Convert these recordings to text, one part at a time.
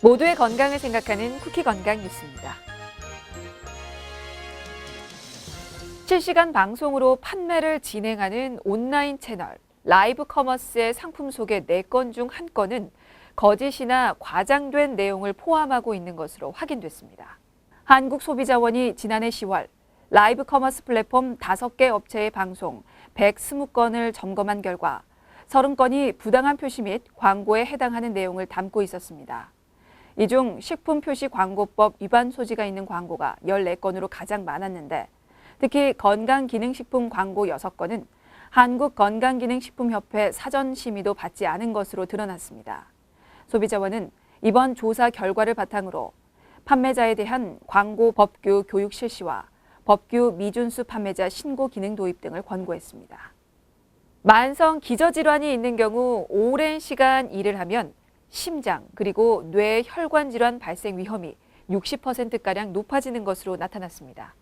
모두의 건강을 생각하는 쿠키 건강 뉴스입니다. 실시간 방송으로 판매를 진행하는 온라인 채널 라이브 커머스의 상품 소개 4건 중 1건은 거짓이나 과장된 내용을 포함하고 있는 것으로 확인됐습니다. 한국소비자원이 지난해 10월 라이브 커머스 플랫폼 5개 업체의 방송 120건을 점검한 결과 30건이 부당한 표시 및 광고에 해당하는 내용을 담고 있었습니다. 이 중 식품표시광고법 위반 소지가 있는 광고가 14건으로 가장 많았는데 특히 건강기능식품 광고 6건은 한국건강기능식품협회 사전 심의도 받지 않은 것으로 드러났습니다. 소비자원은 이번 조사 결과를 바탕으로 판매자에 대한 광고 법규 교육 실시와 법규 미준수 판매자 신고 기능 도입 등을 권고했습니다. 만성 기저질환이 있는 경우 오랜 시간 일을 하면 심장 그리고 뇌 혈관 질환 발생 위험이 60%가량 높아지는 것으로 나타났습니다.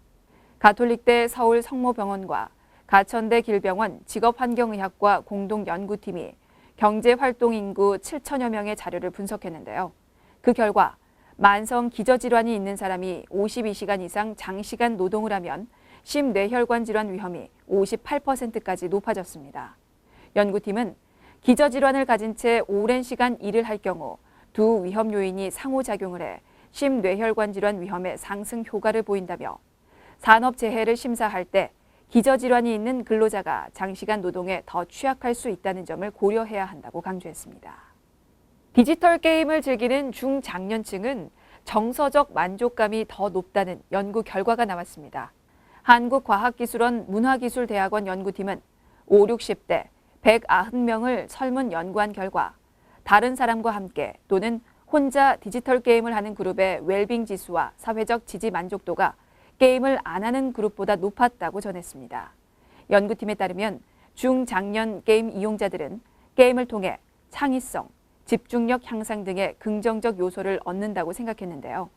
가톨릭대 서울 성모병원과 가천대 길병원 직업환경의학과 공동연구팀이 경제활동 인구 7천여 명의 자료를 분석했는데요. 그 결과 만성 기저질환이 있는 사람이 52시간 이상 장시간 노동을 하면 심뇌혈관 질환 위험이 58%까지 높아졌습니다. 연구팀은 기저질환을 가진 채 오랜 시간 일을 할 경우 두 위험 요인이 상호작용을 해 심뇌혈관 질환 위험의 상승 효과를 보인다며 산업재해를 심사할 때 기저질환이 있는 근로자가 장시간 노동에 더 취약할 수 있다는 점을 고려해야 한다고 강조했습니다. 디지털 게임을 즐기는 중장년층은 정서적 만족감이 더 높다는 연구 결과가 나왔습니다. 한국과학기술원 문화기술대학원 연구팀은 5, 60대 190명을 설문 연구한 결과 다른 사람과 함께 또는 혼자 디지털 게임을 하는 그룹의 웰빙 지수와 사회적 지지 만족도가 게임을 안 하는 그룹보다 높았다고 전했습니다. 연구팀에 따르면 중장년 게임 이용자들은 게임을 통해 창의성, 집중력 향상 등의 긍정적 요소를 얻는다고 생각했는데요.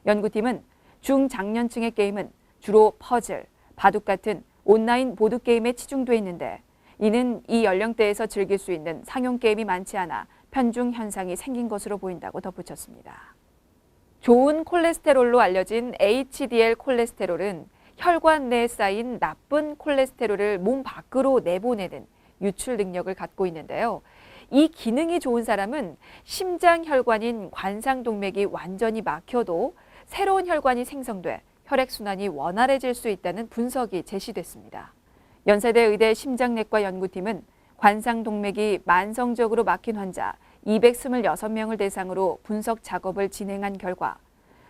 연구팀은 중장년층의 게임은 주로 퍼즐, 바둑 같은 온라인 보드게임에 치중돼 있는데 이는 이 연령대에서 즐길 수 있는 상용 게임이 많지 않아 편중 현상이 생긴 것으로 보인다고 덧붙였습니다. 좋은 콜레스테롤로 알려진 HDL 콜레스테롤은 혈관 내에 쌓인 나쁜 콜레스테롤을 몸 밖으로 내보내는 유출 능력을 갖고 있는데요. 이 기능이 좋은 사람은 심장 혈관인 관상동맥이 완전히 막혀도 새로운 혈관이 생성돼 혈액순환이 원활해질 수 있다는 분석이 제시됐습니다. 연세대 의대 심장내과 연구팀은 관상동맥이 만성적으로 막힌 환자 226명을 대상으로 분석 작업을 진행한 결과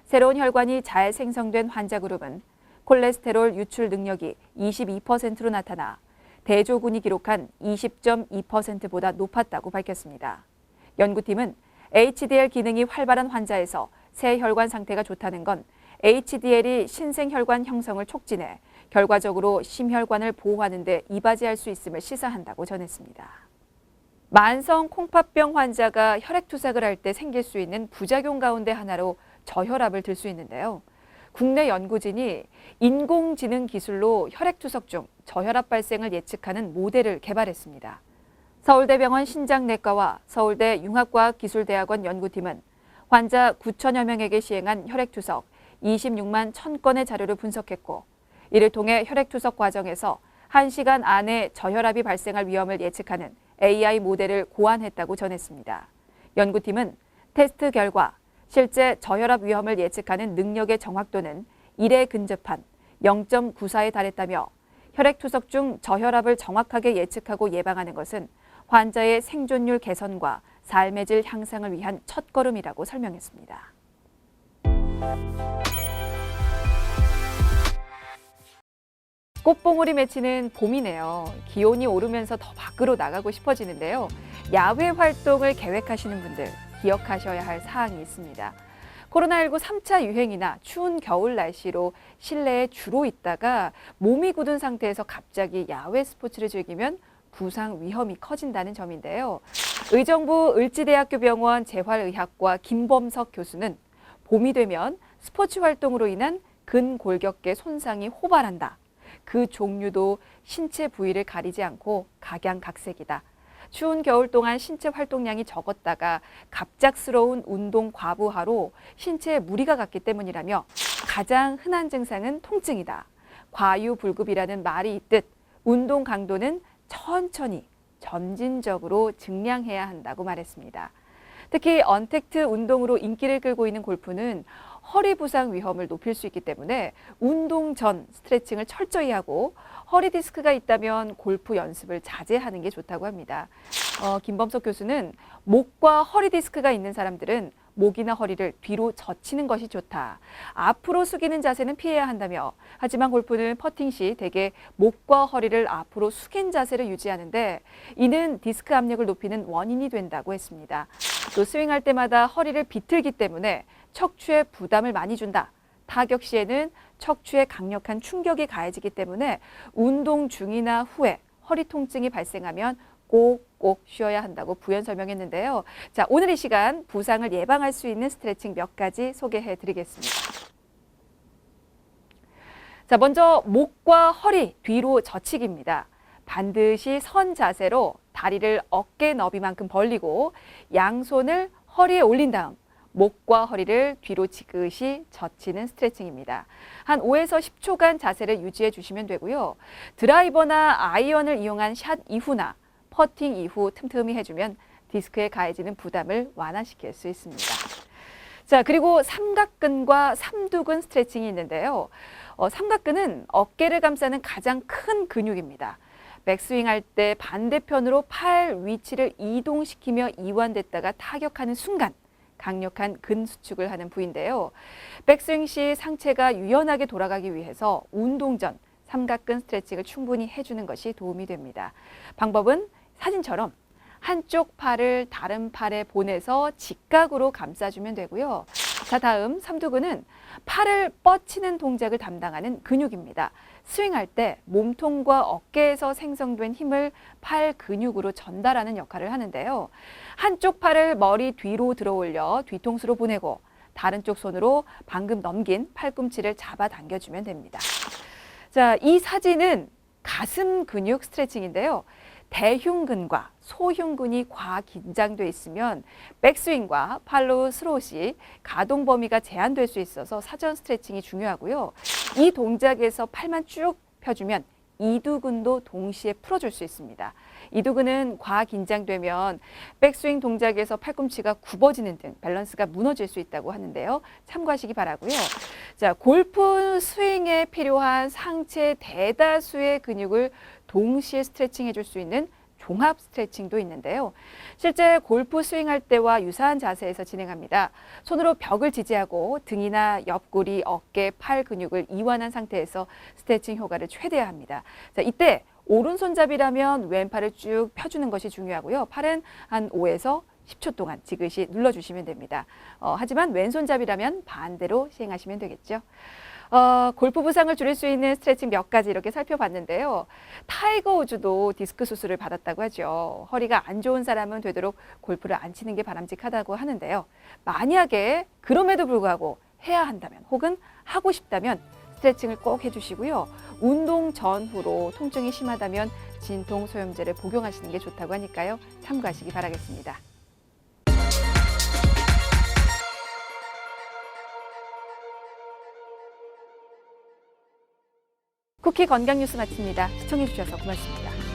새로운 혈관이 잘 생성된 환자 그룹은 콜레스테롤 유출 능력이 22%로 나타나 대조군이 기록한 20.2%보다 높았다고 밝혔습니다. 연구팀은 HDL 기능이 활발한 환자에서 새 혈관 상태가 좋다는 건 HDL이 신생혈관 형성을 촉진해 결과적으로 심혈관을 보호하는 데 이바지할 수 있음을 시사한다고 전했습니다. 만성 콩팥병 환자가 혈액투석을 할 때 생길 수 있는 부작용 가운데 하나로 저혈압을 들 수 있는데요. 국내 연구진이 인공지능 기술로 혈액투석 중 저혈압 발생을 예측하는 모델을 개발했습니다. 서울대병원 신장내과와 서울대 융합과학기술대학원 연구팀은 환자 9천여 명에게 시행한 혈액투석 26만 1,000건의 자료를 분석했고 이를 통해 혈액투석 과정에서 1시간 안에 저혈압이 발생할 위험을 예측하는 AI 모델을 고안했다고 전했습니다. 연구팀은 테스트 결과 실제 저혈압 위험을 예측하는 능력의 정확도는 1에 근접한 0.94에 달했다며 혈액투석 중 저혈압을 정확하게 예측하고 예방하는 것은 환자의 생존율 개선과 삶의 질 향상을 위한 첫걸음이라고 설명했습니다. 꽃봉오리 맺히는 봄이네요. 기온이 오르면서 더 밖으로 나가고 싶어지는데요. 야외 활동을 계획하시는 분들 기억하셔야 할 사항이 있습니다. 코로나19 3차 유행이나 추운 겨울 날씨로 실내에 주로 있다가 몸이 굳은 상태에서 갑자기 야외 스포츠를 즐기면 부상 위험이 커진다는 점인데요. 의정부 을지대학교 병원 재활의학과 김범석 교수는 봄이 되면 스포츠 활동으로 인한 근골격계 손상이 호발한다. 그 종류도 신체 부위를 가리지 않고 각양각색이다. 추운 겨울 동안 신체 활동량이 적었다가 갑작스러운 운동 과부하로 신체에 무리가 갔기 때문이라며 가장 흔한 증상은 통증이다. 과유불급이라는 말이 있듯 운동 강도는 천천히 점진적으로 증량해야 한다고 말했습니다. 특히 언택트 운동으로 인기를 끌고 있는 골프는 허리 부상 위험을 높일 수 있기 때문에 운동 전 스트레칭을 철저히 하고 허리 디스크가 있다면 골프 연습을 자제하는 게 좋다고 합니다. 김범석 교수는 목과 허리 디스크가 있는 사람들은 목이나 허리를 뒤로 젖히는 것이 좋다. 앞으로 숙이는 자세는 피해야 한다며 하지만 골프는 퍼팅 시 대개 목과 허리를 앞으로 숙인 자세를 유지하는데 이는 디스크 압력을 높이는 원인이 된다고 했습니다. 또 스윙할 때마다 허리를 비틀기 때문에 척추에 부담을 많이 준다. 타격 시에는 척추에 강력한 충격이 가해지기 때문에 운동 중이나 후에 허리 통증이 발생하면 꼭꼭 쉬어야 한다고 부연 설명했는데요. 자, 오늘 이 시간 부상을 예방할 수 있는 스트레칭 몇 가지 소개해 드리겠습니다. 자, 먼저 목과 허리 뒤로 젖히기입니다. 반드시 선 자세로 다리를 어깨 너비만큼 벌리고 양손을 허리에 올린 다음 목과 허리를 뒤로 지그시 젖히는 스트레칭입니다. 한 5에서 10초간 자세를 유지해 주시면 되고요. 드라이버나 아이언을 이용한 샷 이후나 퍼팅 이후 틈틈이 해주면 디스크에 가해지는 부담을 완화시킬 수 있습니다. 자, 그리고 삼각근과 삼두근 스트레칭이 있는데요. 삼각근은 어깨를 감싸는 가장 큰 근육입니다. 백스윙할 때 반대편으로 팔 위치를 이동시키며 이완됐다가 타격하는 순간 강력한 근수축을 하는 부위인데요. 백스윙 시 상체가 유연하게 돌아가기 위해서 운동 전 삼각근 스트레칭을 충분히 해주는 것이 도움이 됩니다. 방법은 사진처럼 한쪽 팔을 다른 팔에 보내서 직각으로 감싸주면 되고요. 자, 다음 삼두근은 팔을 뻗치는 동작을 담당하는 근육입니다. 스윙할 때 몸통과 어깨에서 생성된 힘을 팔 근육으로 전달하는 역할을 하는데요. 한쪽 팔을 머리 뒤로 들어 올려 뒤통수로 보내고 다른 쪽 손으로 방금 넘긴 팔꿈치를 잡아당겨주면 됩니다. 자, 이 사진은 가슴 근육 스트레칭인데요. 대흉근과 소흉근이 과긴장돼 있으면 백스윙과 팔로우 스로우 시 가동 범위가 제한될 수 있어서 사전 스트레칭이 중요하고요. 이 동작에서 팔만 쭉 펴주면 이두근도 동시에 풀어줄 수 있습니다. 이두근은 과긴장되면 백스윙 동작에서 팔꿈치가 굽어지는 등 밸런스가 무너질 수 있다고 하는데요. 참고하시기 바라고요. 자, 골프 스윙에 필요한 상체 대다수의 근육을 동시에 스트레칭 해줄 수 있는 종합 스트레칭도 있는데요. 실제 골프 스윙할 때와 유사한 자세에서 진행합니다. 손으로 벽을 지지하고 등이나 옆구리, 어깨, 팔 근육을 이완한 상태에서 스트레칭 효과를 최대화합니다. 자, 이때 오른손잡이라면 왼팔을 쭉 펴주는 것이 중요하고요. 팔은 한 5에서 10초 동안 지그시 눌러주시면 됩니다. 하지만 왼손잡이라면 반대로 시행하시면 되겠죠. 골프 부상을 줄일 수 있는 스트레칭 몇 가지 이렇게 살펴봤는데요. 타이거 우즈도 디스크 수술을 받았다고 하죠. 허리가 안 좋은 사람은 되도록 골프를 안 치는 게 바람직하다고 하는데요. 만약에 그럼에도 불구하고 해야 한다면 혹은 하고 싶다면 스트레칭을 꼭 해주시고요. 운동 전후로 통증이 심하다면 진통 소염제를 복용하시는 게 좋다고 하니까요. 참고하시기 바라겠습니다. 쿠키 건강 뉴스 마칩니다. 시청해 주셔서 고맙습니다.